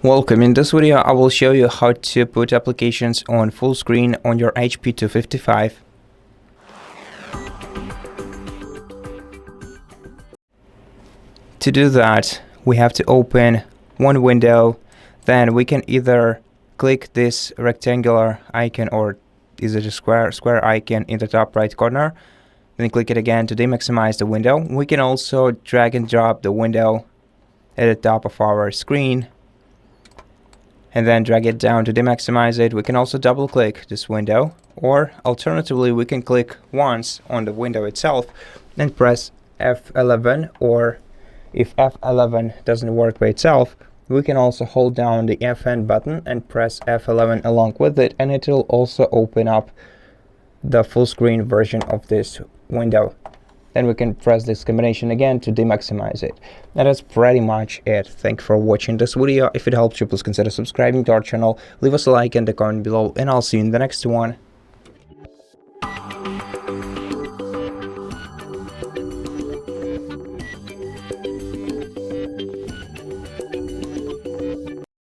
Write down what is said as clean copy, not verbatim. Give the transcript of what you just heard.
Welcome. In this video, I will show you how to put applications on full screen on your HP 255. To do that, we have to open one window. Then we can either click this rectangular icon or is it a square icon in the top right corner. Then click it again to demaximize the window. We can also drag and drop the window at the top of our screen and then drag it down to demaximize it. We can also double click this window, or alternatively we can click once on the window itself and press F11, or if F11 doesn't work by itself, we can also hold down the FN button and press F11 along with it, and it will also open up the full screen version of this window. Then we can press this combination again to demaximize it. And that's pretty much it. Thank you for watching this video. If it helped you, please consider subscribing to our channel, leave us a like and a comment below, and I'll see you in the next one.